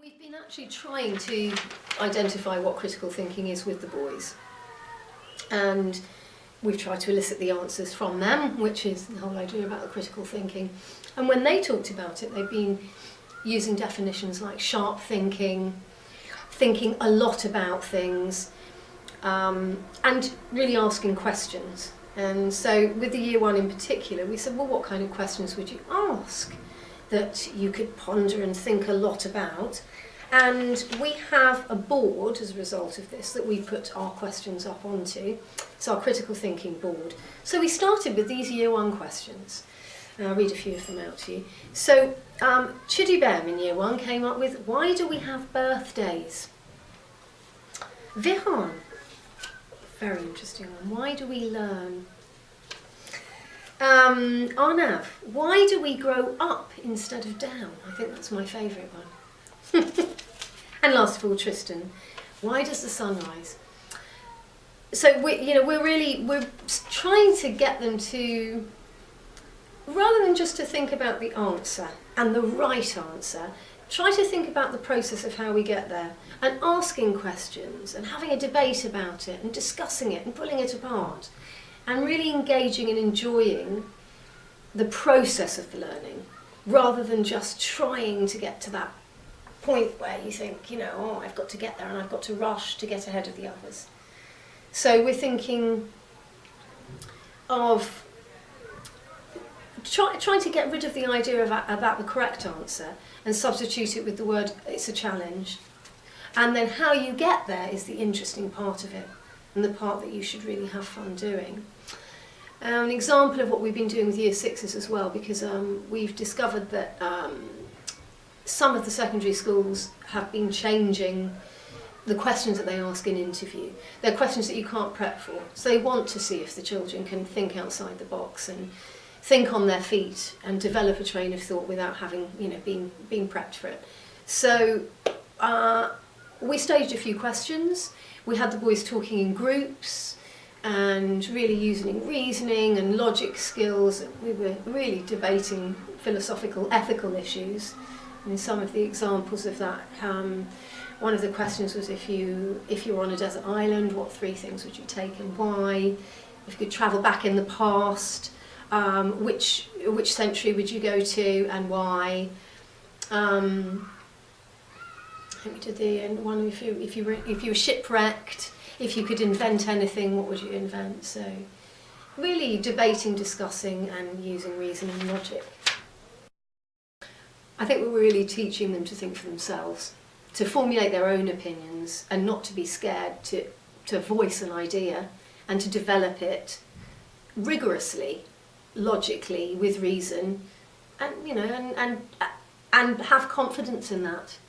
We've been actually trying to identify what critical thinking is with the boys, and we've tried to elicit the answers from them, which is the whole idea about the critical thinking. And when they talked about it, they've been using definitions like sharp thinking, thinking a lot about things, and really asking questions. And so with the year one in particular, we said, well, what kind of questions would you ask that you could ponder and think a lot about? And we have a board as a result of this that we put our questions up onto. It's our critical thinking board. So we started with these year one questions. I'll read a few of them out to you. So Chidi Bem in year one came up with, why do we have birthdays? Vihan, very interesting one. Why do we learn? Arnav, why do we grow up instead of down? I think that's my favourite one. And last of all, Tristan, why does the sun rise? So we're trying to get them to, rather than just to think about the answer and the right answer, try to think about the process of how we get there, and asking questions and having a debate about it and discussing it and pulling it apart, and really engaging and enjoying the process of the learning, rather than just trying to get to that point where you think, oh, I've got to get there and I've got to rush to get ahead of the others. So we're thinking of trying to get rid of the idea about the correct answer and substitute it with the word, it's a challenge. And then how you get there is the interesting part of it, and the part that you should really have fun doing. An example of what we've been doing with year sixes as well, because we've discovered that some of the secondary schools have been changing the questions that they ask in interview. They're questions that you can't prep for. So they want to see if the children can think outside the box and think on their feet and develop a train of thought without having, being prepped for it. So we staged a few questions. We had the boys talking in groups and really using reasoning and logic skills. We were really debating philosophical, ethical issues. And some of the examples of that, one of the questions was, if you were on a desert island, what 3 things would you take and why? If you could travel back in the past, which century would you go to and why? I think we did the one, if you were shipwrecked, if you could invent anything, what would you invent? So really debating, discussing and using reason and logic. I think we're really teaching them to think for themselves, to formulate their own opinions and not to be scared to voice an idea and to develop it rigorously, logically, with reason, and and have confidence in that.